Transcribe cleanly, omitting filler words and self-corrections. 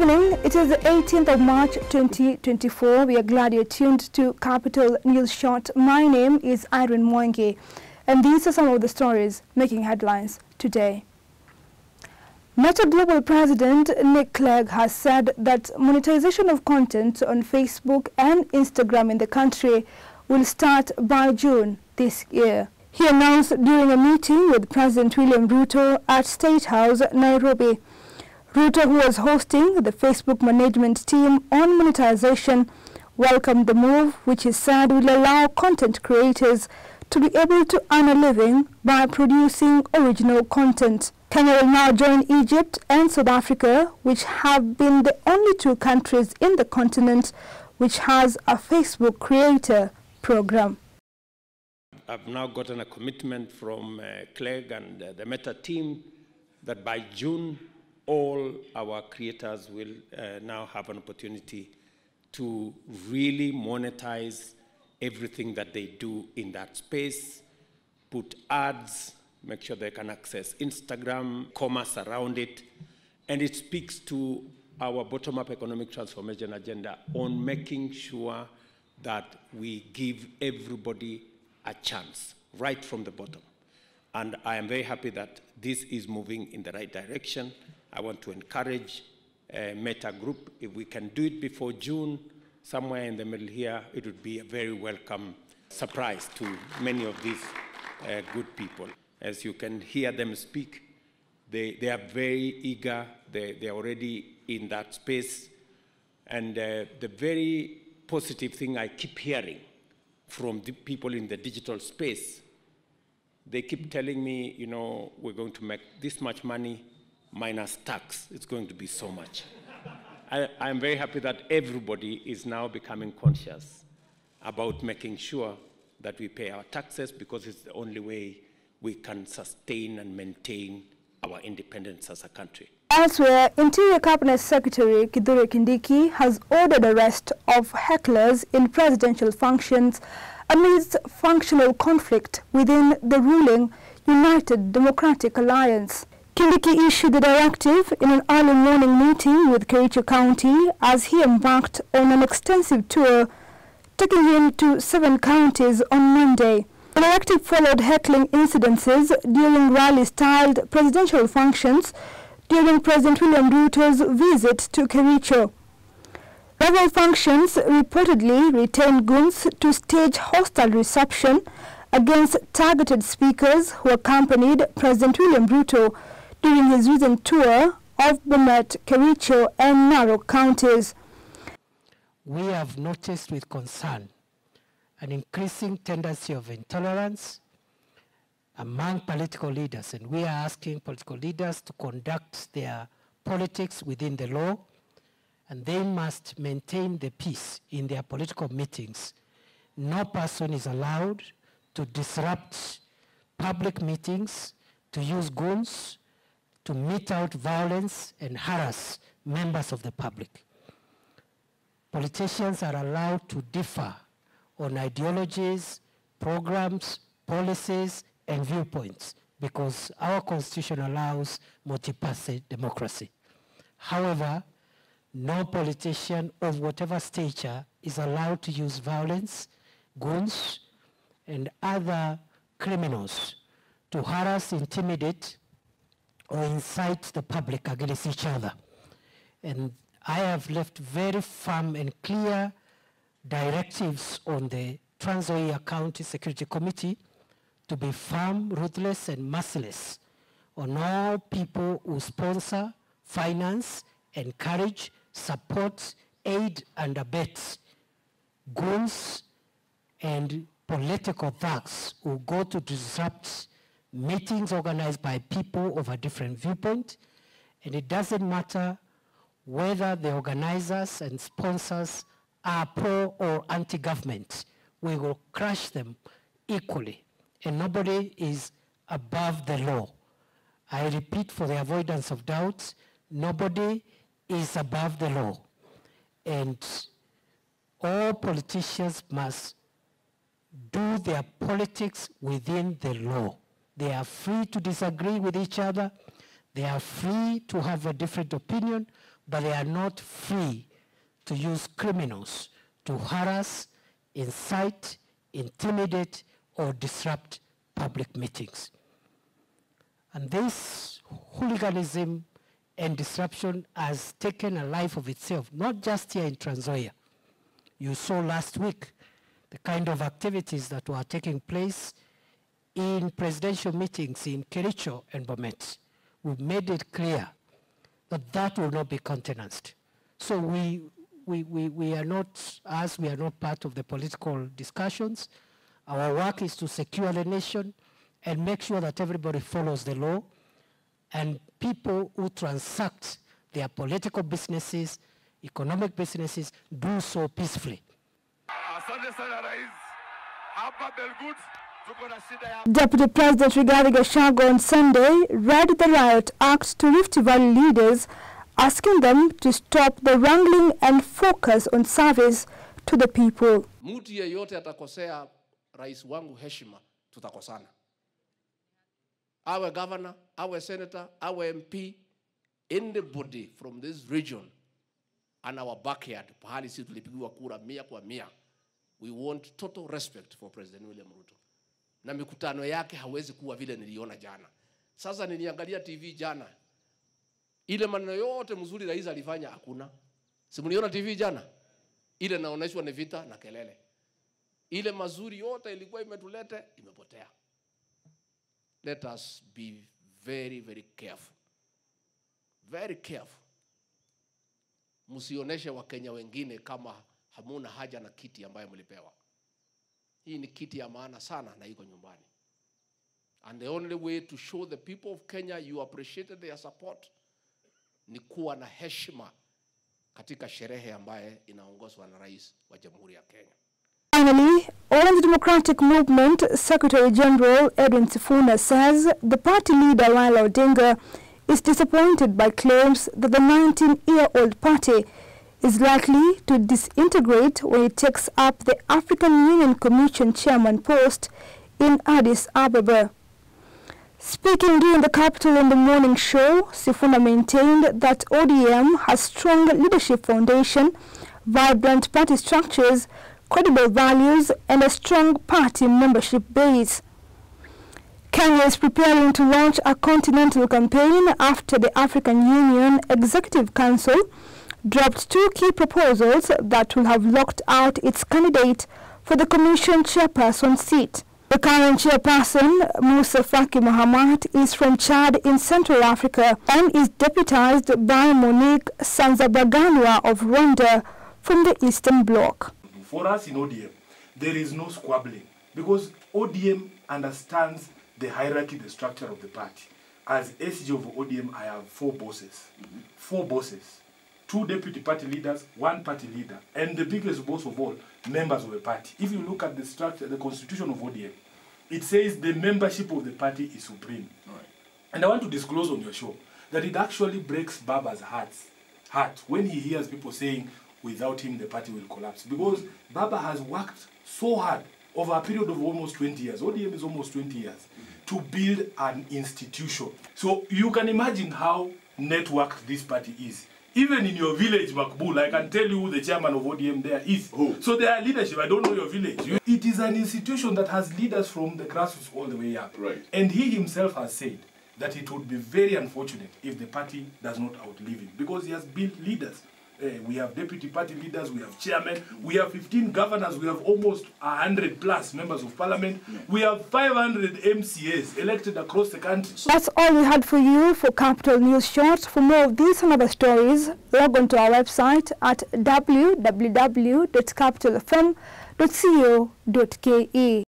evening. It is the 18th of March 2024. We are glad you're tuned to Capital News Short. My name is Irene Mwangi, and these are some of the stories making headlines today. Meta Global President Nick Clegg has said that monetization of content on Facebook and Instagram in the country will start by June this year. He announced during a meeting with President William Ruto at State House, Nairobi. Ruto, who was hosting the Facebook management team on monetization, welcomed the move, which he said will allow content creators to be able to earn a living by producing original content. Kenya will now join Egypt and South Africa, which have been the only two countries in the continent which has a Facebook creator program. I've now gotten a commitment from Clegg and the Meta team that by June, all our creators will now have an opportunity to really monetize everything that they do in that space, put ads, make sure they can access Instagram, commerce around it, and it speaks to our bottom-up economic transformation agenda on making sure that we give everybody a chance right from the bottom. And I am very happy that this is moving in the right direction. I want to encourage Meta Group. If we can do it before June, somewhere in the middle here, it would be a very welcome surprise to many of these good people. As you can hear them speak, they are very eager. They are already in that space. And the very positive thing I keep hearing from the people in the digital space, they keep telling me, you know, we're going to make this much money minus tax. It's going to be so much. I'm very happy that everybody is now becoming conscious about making sure that we pay our taxes, because it's the only way we can sustain and maintain our independence as a country. Elsewhere, Interior Cabinet Secretary Kithure Kindiki has ordered arrest of hecklers in presidential functions amidst functional conflict within the ruling United Democratic Alliance. Kindiki issued the directive in an early morning meeting with Kericho County as he embarked on an extensive tour, taking him to 7 counties on Monday. The directive followed heckling incidences during rally-styled presidential functions during President William Ruto's visit to Kericho. Rival functions reportedly retained goons to stage hostile reception against targeted speakers who accompanied President William Ruto during his recent tour of Bomet, Kericho, and Narok counties. We have noticed with concern an increasing tendency of intolerance among political leaders, and we are asking political leaders to conduct their politics within the law, and they must maintain the peace in their political meetings. No person is allowed to disrupt public meetings, to use goons, to mete out violence and harass members of the public. Politicians are allowed to differ on ideologies, programs, policies, and viewpoints, because our constitution allows multi-party democracy. However, no politician of whatever stature is allowed to use violence, goons, and other criminals to harass, intimidate, or incite the public against each other. And I have left very firm and clear directives on the Trans Nzoia County Security Committee to be firm, ruthless, and merciless on all people who sponsor, finance, encourage, support, aid, and abet goons and political thugs who go to disrupt meetings organized by people of a different viewpoint. And it doesn't matter whether the organizers and sponsors are pro or anti-government. We will crush them equally, and nobody is above the law. I repeat, for the avoidance of doubt, nobody is above the law. And all politicians must do their politics within the law. They are free to disagree with each other. They are free to have a different opinion, but they are not free to use criminals to harass, incite, intimidate, or disrupt public meetings. And this hooliganism and disruption has taken a life of itself, not just here in Trans Nzoia. You saw last week the kind of activities that were taking place in presidential meetings in Kericho and Bomet. We've made it clear that that will not be countenanced. So we are not, as we are not part of the political discussions, our work is to secure the nation and make sure that everybody follows the law, and people who transact their political businesses, economic businesses, do so peacefully. Deputy President Rigathi Gachagua on Sunday read the Riot Act to Rift Valley leaders, asking them to stop the wrangling and focus on service to the people. Mtu yeyote atakosea rais wangu heshima, tutakosana. Our governor, our senator, our MP, anybody from this region and our backyard, pahali sisi tulipigiwa kura 100%, we want total respect for President William Ruto. Na mikutano yake hawezi kuwa vile niliona jana. Sasa niliangalia TV jana. Ile maneno yote mzuri rais alifanya hakuna. Si mliona TV jana? Ile naoneshwa ni vita na kelele. Ile mazuri yote ilikuwa imetulete imepotea. Let us be very, very careful. Very careful. Msioneshe Wakenya wengine kama hamuna haja na kiti ambayo mlipewa. Hii ni kiti ya maana sana na iko nyumbani. And the only way to show the people of Kenya you appreciated their support ni kuwa na heshima katika sherehe ambaye inaongozwa na rais wa Jamhuri ya Kenya. Finally, Orange Democratic Movement Secretary General Edwin Sifuna says the party leader Raila Odinga is disappointed by claims that the 19-year-old party is likely to disintegrate when it takes up the African Union Commission chairman post in Addis Ababa. Speaking during the Capital in the Morning show, Sifuna maintained that ODM has strong leadership foundation, vibrant party structures, credible values, and a strong party membership base. Kenya is preparing to launch a continental campaign after the African Union Executive Council dropped 2 key proposals that will have locked out its candidate for the Commission chairperson seat. The current chairperson, Musa Faki Mohammed, is from Chad in Central Africa and is deputized by Monique Sanzabaganwa of Rwanda from the Eastern Bloc. For us in ODM, there is no squabbling because ODM understands the hierarchy, the structure of the party. As SG of ODM, I have 4 bosses. 4 bosses. 2 deputy party leaders, 1 party leader, and the biggest boss of all, members of the party. If you look at the structure, the constitution of ODM, it says the membership of the party is supreme. Right. And I want to disclose on your show that it actually breaks Baba's heart when he hears people saying, without him the party will collapse. Because Baba has worked so hard over a period of almost 20 years. ODM is almost 20 years to build an institution. So you can imagine how networked this party is. Even in your village, Makbul, I can tell you who the chairman of ODM there is. Oh. So there are leadership. I don't know your village. It is an institution that has leaders from the grassroots all the way up. Right. And he himself has said that it would be very unfortunate if the party does not outlive him, because he has built leaders. We have deputy party leaders, we have chairmen, we have 15 governors, we have almost 100+ members of parliament, we have 500 MCAs elected across the country. That's all we had for you for Capital News Short. For more of these and other stories, log on to our website at www.capitalfm.co.ke.